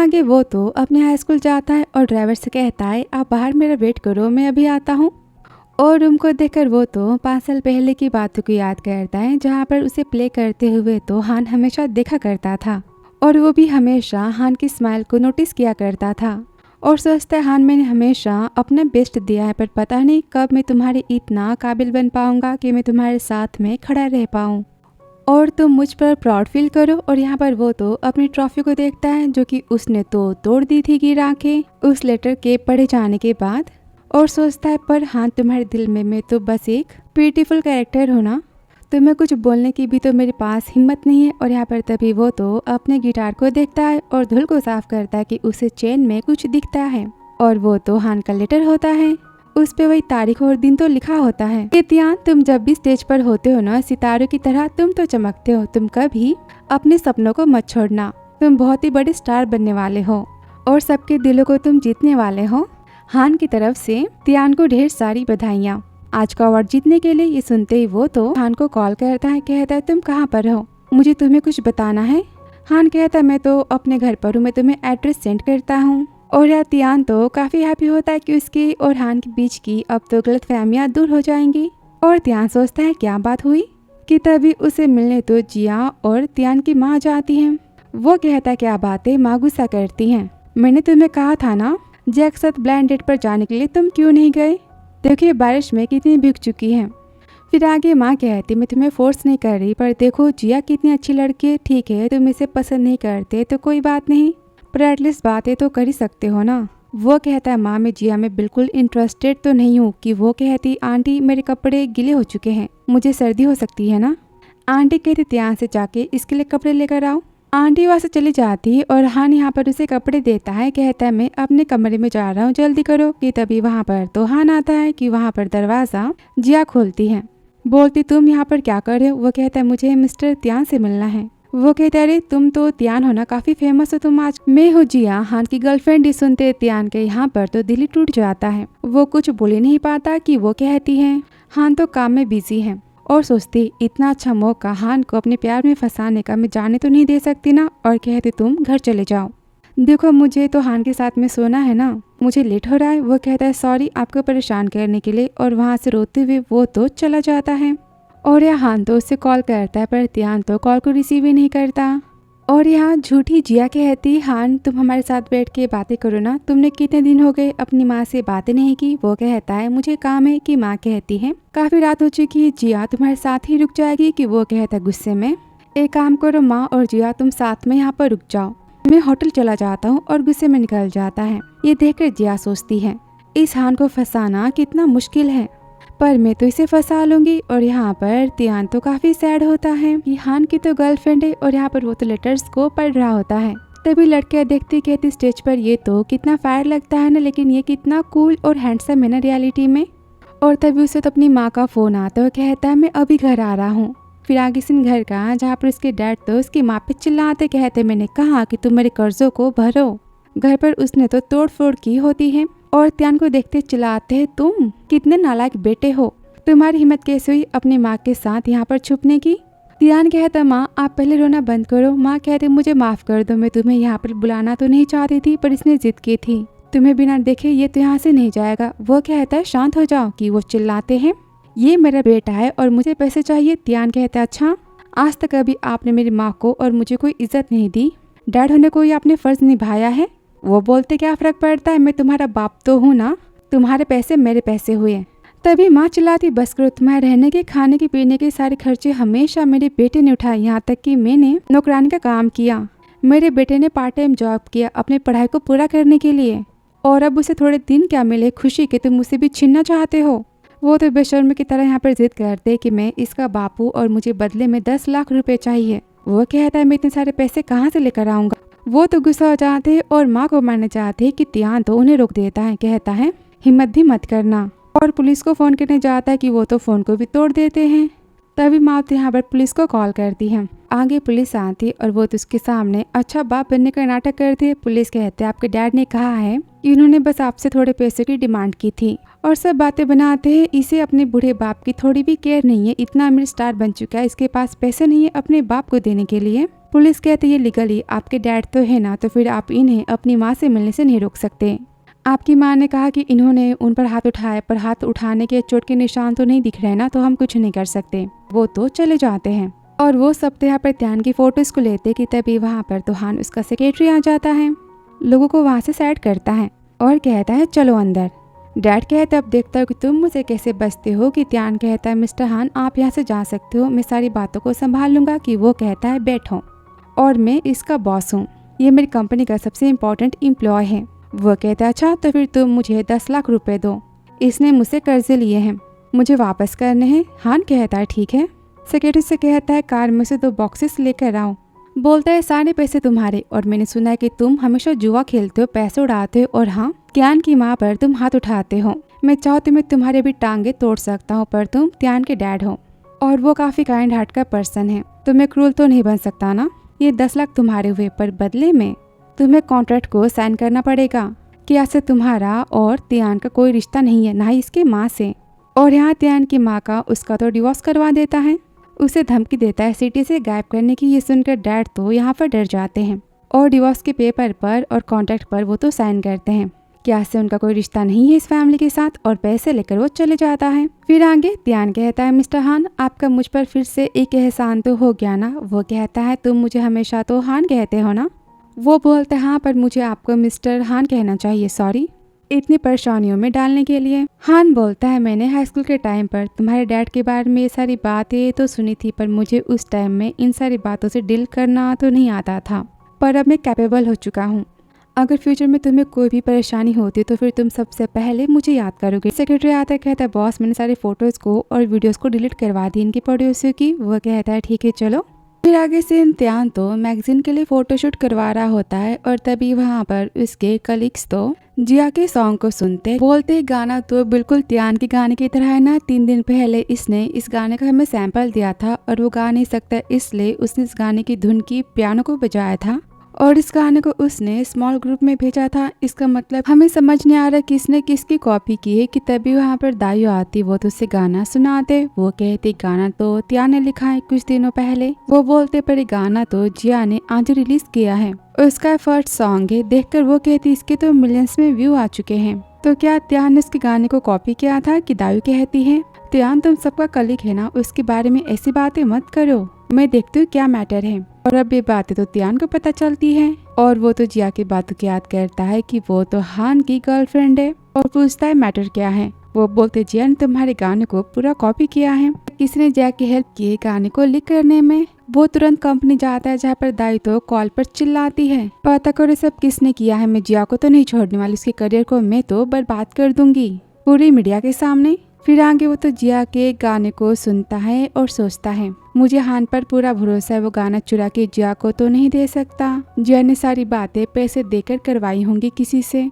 आगे वो तो अपने हाई स्कूल जाता है और ड्राइवर से कहता है आप बाहर मेरा वेट करो, मैं अभी आता हूँ। और रूम को देखकर वो तो 5 साल पहले की बातों को याद करता है जहाँ पर उसे प्ले करते हुए तो हान हमेशा देखा करता था और वो भी हमेशा हान की स्माइल को नोटिस किया करता था और सोचता है हान मैंने हमेशा अपना बेस्ट दिया है पर पता नहीं कब मैं तुम्हारे इतना काबिल बन पाऊंगा कि मैं तुम्हारे साथ में खड़ा रह पाऊँ और तुम मुझ पर प्राउड फील करो। और यहाँ पर वो तो अपनी ट्रॉफी को देखता है जो कि उसने तो तोड़ दी थी गिरा के उस लेटर के पढ़े जाने के बाद और सोचता है पर हाँ तुम्हारे दिल में मैं तो बस एक ब्यूटीफुल कैरेक्टर हूँ ना, तुम्हें कुछ बोलने की भी तो मेरे पास हिम्मत नहीं है। और यहाँ पर तभी वो तो अपने गिटार को देखता है और धुल को साफ करता है कि उसे चेन में कुछ दिखता है और वो तो हान का लेटर होता है। उस पे वही तारीख और दिन तो लिखा होता है कि तियान तुम जब भी स्टेज पर होते हो ना सितारों की तरह तुम तो चमकते हो, तुम कभी अपने सपनों को मत छोड़ना, तुम बहुत ही बड़े स्टार बनने वाले हो और सबके दिलों को तुम जीतने वाले हो। हान की तरफ से तियान को ढेर सारी बधाइयाँ आज का अवार्ड जीतने के लिए। ये सुनते ही वो तो हान को कॉल करता है, कहता है तुम कहाँ पर हो, मुझे तुम्हें कुछ बताना है। हान कहता है मैं तो अपने घर पर हूँ, मैं तुम्हें एड्रेस सेंड करता हूँ। और यार तियान तो काफी हैप्पी होता है कि उसकी और हान के बीच की अब तो गलतफहमियां दूर हो जाएंगी। और तियान सोचता है क्या बात हुई कि तभी उसे मिलने तो जिया और तियान की माँ जाती हैं। वो कहता है क्या बात है, माँ गुस्सा करती हैं, मैंने तुम्हें कहा था ना जैक साथ ब्लाइंड डेट पर जाने के लिए, तुम क्यों नहीं गए, देखिए बारिश में कितनी भीग चुकी है। फिर आगे माँ कहती मैं तुम्हें फोर्स नहीं कर रही पर देखो जिया कितनी अच्छी लड़की है, ठीक है तुम इसे पसंद नहीं करते तो कोई बात नहीं पर एटलीस्ट बातें तो कर ही सकते हो ना। वो कहता है माँ मैं जिया में बिल्कुल इंटरेस्टेड तो नहीं हूँ। कि वो कहती आंटी मेरे कपड़े गीले हो चुके हैं, मुझे सर्दी हो सकती है ना। आंटी कहती त्यान से जाके इसके लिए कपड़े लेकर आओ। आंटी वहाँ से चली जाती है और हान यहाँ पर उसे कपड़े देता है, कहता है मैं अपने कमरे में जा रहा हूँ जल्दी करो। कि तभी वहाँ पर तो हान आता है कि वहाँ पर दरवाजा जिया खोलती है, बोलती तुम यहाँ पर क्या कर रहे हो। वो कहता है मुझे मिस्टर त्यान से मिलना है। वो कहते अरे तुम तो त्यान हो ना, काफी फेमस हो तुम आज। मैं हूँ जिया, हान की गर्लफ्रेंड। ही सुनते त्यान के यहाँ पर तो दिल ही टूट जाता है, वो कुछ बोल ही नहीं पाता कि वो कहती है हान तो काम में बिजी है और सोचती इतना अच्छा मौका हान को अपने प्यार में फंसाने का मैं जाने तो नहीं दे सकती ना। और कहते तुम घर चले जाओ, देखो मुझे तो हान के साथ में सोना है ना, मुझे लेट हो रहा है। वो कहता है सॉरी आपको परेशान करने के लिए और वहाँ से रोते हुए वो तो चला जाता है। और यह हान तो उससे कॉल करता है पर त्यान तो कॉल को रिसीव ही नहीं करता। और यहाँ झूठी जिया कहती हान तुम हमारे साथ बैठ के बातें करो ना, तुमने कितने दिन हो गए अपनी माँ से बातें नहीं की। वो कहता है मुझे काम है। कि माँ कहती है काफी रात हो चुकी है, जिया तुम्हारे साथ ही रुक जाएगी। कि वो कहता है गुस्से में एक काम करो माँ और जिया तुम साथ में यहाँ पर रुक जाओ, मैं होटल चला जाता हूँ। और गुस्से में निकल जाता है। ये देखकर जिया सोचती है इस हान को फंसाना कितना मुश्किल है, पर मैं तो इसे फंसा लूंगी। और यहाँ पर त्यान तो काफी सैड होता है कि हान की तो गर्लफ्रेंड है और यहाँ पर वो तो लेटर्स को पढ़ रहा होता है। तभी लड़कियां देखती कहती स्टेज पर ये तो कितना फायर लगता है ना, लेकिन ये कितना कूल और हैंडसम है ना रियलिटी में। और तभी उसे तो अपनी माँ का फोन आता है, कहता है मैं अभी घर आ रहा हूँ। फिर आगे सीन घर का जहाँ पर उसके डैड तो उसकी माँ पे चिल्लाते, कहते मैंने कहा कि तुम मेरे कर्जों को भरो। घर पर उसने तो तोड़ फोड़ की होती है और त्यान को देखते चिल्लाते हैं तुम कितने नालायक बेटे हो, तुम्हारी हिम्मत कैसे हुई अपनी माँ के साथ यहाँ पर छुपने की। त्यान कहता माँ आप पहले रोना बंद करो। माँ कहते मुझे माफ कर दो, मैं तुम्हें यहाँ पर बुलाना तो नहीं चाहती थी पर इसने जिद की थी, तुम्हें बिना देखे ये तो यहाँ से नहीं जाएगा। वो कहता है शांत हो जाओ। कि वो चिल्लाते हैं ये मेरा बेटा है और मुझे पैसे चाहिए। त्यान कहता है अच्छा आज तक कभी आपने मेरी माँ को और मुझे कोई इज्जत नहीं दी, डैड होने को ये आपने फर्ज निभाया है। वो बोलते क्या फर्क पड़ता है, मैं तुम्हारा बाप तो हूँ ना, तुम्हारे पैसे मेरे पैसे हुए। तभी माँ चिल्लाती बस करो, तुम्हारे रहने के खाने के पीने के सारे खर्चे हमेशा मेरे बेटे ने उठाए, यहाँ तक कि मैंने नौकरानी का काम किया, मेरे बेटे ने पार्ट टाइम जॉब किया अपनी पढ़ाई को पूरा करने के लिए। और अब उसे थोड़े दिन क्या मिले खुशी के, तुम मुझसे भी छीनना चाहते हो। वो तो बेशर्म की तरह यहाँ पर जिद करते कि मैं इसका बापू और मुझे बदले में 10 लाख रुपए चाहिए। वो कहता है मैं इतने सारे पैसे कहाँ से लेकर आऊंगा। वो तो गुस्सा हो जाते और माँ को मारना चाहते कि त्यान तो उन्हें रोक देता है, कहता है हिम्मत भी मत करना। और पुलिस को फोन करने जाता है कि वो तो फोन को भी तोड़ देते हैं। तभी माँ तो यहाँ पर पुलिस को कॉल करती है। आगे पुलिस आती और वो तो उसके सामने अच्छा बाप बनने का नाटक करती है। पुलिस कहते हैं आपके डैड ने कहा है इन्होंने बस आपसे थोड़े पैसे की डिमांड की थी और सब बातें बनाते हैं। इसे अपने बूढ़े बाप की थोड़ी भी केयर नहीं है, इतना अमीर स्टार बन चुका है, इसके पास पैसे नहीं है अपने बाप को देने के लिए। पुलिस कहती है लीगली आपके डैड तो है ना, तो फिर आप इन्हें अपनी माँ से मिलने से नहीं रोक सकते। आपकी माँ ने कहा कि इन्होंने उन पर हाथ उठाया, पर हाथ उठाने के चोट के निशान तो नहीं दिख रहे ना, तो हम कुछ नहीं कर सकते। वो तो चले जाते हैं और वो सब तो यहाँ पर त्यान की फोटोज को लेते कि तभी वहाँ पर तो हान उसका सेक्रेटरी आ जाता है, लोगों को वहाँ से साइड करता है और कहता है चलो अंदर। डैड कहता है अब देखता हूँ कि तुम मुझे कैसे बचते हो। कि त्यान कहता है मिस्टर हान आप यहाँ से जा सकते हो, मैं सारी बातों को संभाल लूंगा। कि वो कहता है बैठो, और मैं इसका बॉस हूँ, ये मेरी कंपनी का सबसे इम्पोर्टेंट एम्प्लॉय है। वो कहता है अच्छा तो फिर तुम मुझे 10 लाख रुपए दो, इसने मुझसे कर्जे लिए हैं, मुझे वापस करने हैं। हान कहता है ठीक है। सेक्रेटरी से कहता है कार में से 2 बॉक्सेस लेकर आओ। बोलता है सारे पैसे तुम्हारे, और मैंने सुना है कि तुम हमेशा जुआ खेलते हो, पैसे उड़ाते हो, और हाँ त्यान की माँ पर तुम हाथ उठाते हो। मैं चाहूँ तो मैं तुम्हारे भी टांगे तोड़ सकता हूँ, पर तुम त्यान के डैड हो और वो काफी काइंड हार्ट का पर्सन है, तो मैं क्रूल तो नहीं बन सकता ना। ये 10 लाख तुम्हारे हुए, पर बदले में तुम्हें कॉन्ट्रैक्ट को साइन करना पड़ेगा कि आज से तुम्हारा और त्यान का कोई रिश्ता नहीं है, ना ही इसके माँ से। और यहाँ त्यान की माँ का उसका तो डिवोर्स करवा देता है, उसे धमकी देता है सिटी से गायब करने की। ये सुनकर डैड तो यहाँ पर डर जाते हैं और डिवोर्स के पेपर पर और कॉन्ट्रैक्ट पर वो तो साइन करते हैं कि आज से उनका कोई रिश्ता नहीं है इस फैमिली के साथ, और पैसे लेकर वो चले जाता है। फिर आगे त्यान कहता है मिस्टर हान आपका मुझ पर फिर से एक एहसान तो हो गया ना। वो कहता है तुम मुझे हमेशा तो हान कहते हो ना। वो बोलते हैं हाँ पर मुझे आपको मिस्टर हान कहना चाहिए, सॉरी इतनी परेशानियों में डालने के लिए। हान बोलता है मैंने हाई स्कूल के टाइम पर तुम्हारे डैड के बारे में ये सारी बातें तो सुनी थी, पर मुझे उस टाइम में इन सारी बातों से डील करना तो नहीं आता था, पर अब मैं कैपेबल हो चुका हूँ। अगर फ्यूचर में तुम्हें कोई भी परेशानी होती तो फिर तुम सबसे पहले मुझे याद करोगे। सेक्रेटरी आता है कहता है बॉस मैंने सारे फोटोज को और वीडियोस को डिलीट करवा दी इनकी पड़ोसियों की। वो कहता है ठीक है चलो। फिर आगे से त्यान तो मैगजीन के लिए फोटोशूट करवा रहा होता है, और तभी वहाँ पर उसके कलीग्स तो जिया के सॉन्ग को सुनते बोलते गाना तो बिल्कुल त्यान के गाने की तरह है ना। 3 दिन पहले इसने इस गाने का हमें सैंपल दिया था और वो गा नहीं सकता, इसलिए उसने इस गाने की धुन की पियानो को बजाया था और इस गाने को उसने स्मॉल ग्रुप में भेजा था। इसका मतलब हमें समझ नहीं आ रहा किसने किसकी कॉपी की है। कि तभी वहाँ पर दायु आती, वो तो उसे गाना सुनाते। वो कहती गाना तो त्यान ने लिखा है कुछ दिनों पहले। वो बोलते पर ये गाना तो जिया ने आज रिलीज किया है और उसका फर्स्ट सॉन्ग है। देखकर वो कहती इसके तो मिलियंस में व्यू आ चुके हैं, तो क्या त्यान ने उसके गाने को कॉपी किया था। कि दायु कहती है त्यान तुम सबका कलीग है ना, उसके बारे में ऐसी बातें मत करो, मैं देखती हूँ क्या मैटर है। और अब ये बातें तो त्यान को पता चलती है और वो तो जिया की बातों की याद करता है कि वो तो हान की गर्लफ्रेंड है और पूछता है मैटर क्या है। वो बोलते जिया ने तुम्हारे गाने को पूरा कॉपी किया है, किसी ने जिया की हेल्प की है गाने को लीक करने में। वो तुरंत कंपनी जाता है जहाँ पर दाई तो कॉल पर चिल्लाती है पता करो सब किसने किया है, मैं जिया को तो नहीं छोड़ने वाली, उसके करियर को मैं तो बर्बाद कर दूंगी पूरी मीडिया के सामने। फिर आगे वो तो जिया के गाने को सुनता है और सोचता है मुझे हान पर पूरा भरोसा है, वो गाना चुरा के जिया को तो नहीं दे सकता। जिया ने सारी बातें पैसे देकर करवाई होंगी किसी से,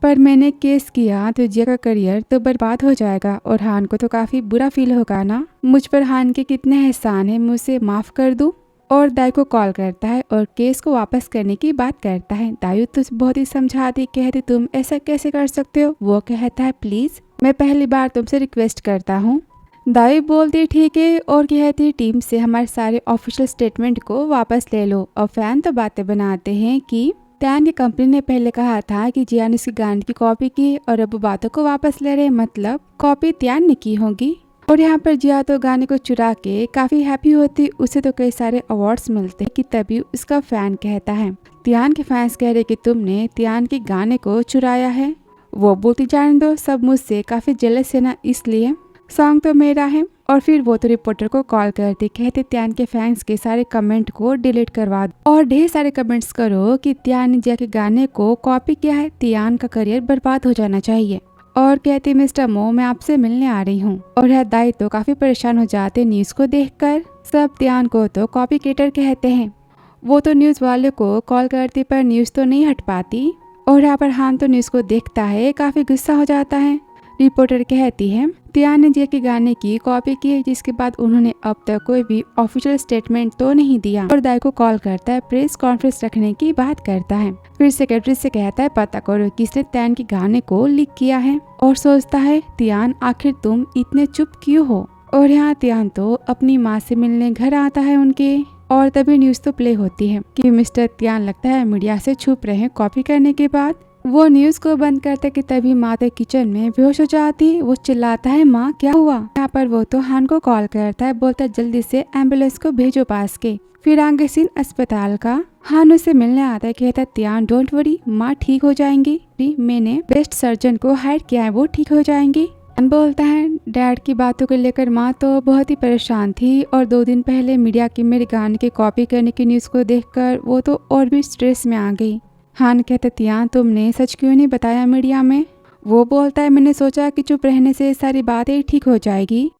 पर मैंने केस किया तो जिया का करियर तो बर्बाद हो जाएगा और हान को तो काफी बुरा फील होगा ना। मुझ पर हान के कितने एहसान है, मुझे माफ कर दूं। और दाई को कॉल करता है और केस को वापस करने की बात करता है। दायु तो बहुत ही समझाती, कहती तुम ऐसा कैसे कर सकते हो। वो कहता है प्लीज मैं पहली बार तुमसे रिक्वेस्ट करता हूँ। दाई बोलती ठीक है और कहती टीम से हमारे सारे ऑफिशियल स्टेटमेंट को वापस ले लो। और फैन तो बातें बनाते हैं कि त्यान की कंपनी ने पहले कहा था कि जिया ने उसकी गाने की कॉपी की और अब बातों को वापस ले रहे, मतलब कॉपी त्यान ने की होगी। और यहाँ पर जिया तो गाने को चुरा के काफी हैप्पी होती, उसे तो कई सारे अवार्ड्स मिलते कि तभी उसका फैन कहता है त्यान के फैंस कह रहे कि तुमने त्यान के गाने को चुराया है। वो बोलती जाने दो सब मुझसे काफी जेलस है ना, इसलिए सॉन्ग तो मेरा है। और फिर वो तो रिपोर्टर को कॉल करती, कहते त्यान के फैंस के सारे कमेंट को डिलीट करवा दो और ढेर सारे कमेंट्स करो कि त्यान ने जिया के गाने को कॉपी किया है, त्यान का करियर बर्बाद हो जाना चाहिए। और कहती मिस्टर मो मैं आपसे मिलने आ रही हूँ। और यह दाई तो काफी परेशान हो जाते न्यूज को देखकर। सब त्यान को तो कॉपी केटर कहते हैं। वो तो न्यूज वाले को कॉल करती पर न्यूज तो नहीं हट पाती। और यहाँ पर हान तो न्यूज को देखता है, काफी गुस्सा हो जाता है। रिपोर्टर कहती है त्यान ने जिया के गाने की कॉपी की है, जिसके बाद उन्होंने अब तक कोई भी ऑफिशियल स्टेटमेंट तो नहीं दिया। और दाई को कॉल करता है, प्रेस कॉन्फ्रेंस रखने की बात करता है। फिर सेक्रेटरी से कहता है पता करो किसने त्यान के गाने को लीक किया है। और सोचता है त्यान आखिर तुम इतने चुप क्यों हो। और यहाँ त्यान तो अपनी माँ से मिलने घर आता है उनके। और तभी न्यूज़ तो प्ले होती है कि मिस्टर तियान लगता है मीडिया से छुप रहे हैं कॉपी करने के बाद। वो न्यूज़ को बंद करते कि तभी माँ तो किचन में बेहोश हो जाती। वो चिल्लाता है, माँ क्या हुआ? यहाँ पर वो तो हान को कॉल करता है, बोलता है जल्दी से एम्बुलेंस को भेजो पास के। फिर आगे सीन अस्पताल का। हान उसे मिलने आता है, कहता है तियान डोंट वरी, माँ ठीक हो जाएंगी, मैंने बेस्ट सर्जन को हायर किया है, वो ठीक हो जाएंगी। हान बोलता है डैड की बातों को लेकर माँ तो बहुत ही परेशान थी और 2 दिन पहले मीडिया की मेरे गाने की कॉपी करने की न्यूज़ को देखकर वो तो और भी स्ट्रेस में आ गई। हान कहते तियान तुमने सच क्यों नहीं बताया मीडिया में? वो बोलता है मैंने सोचा कि चुप रहने से सारी बातें ठीक हो जाएगी।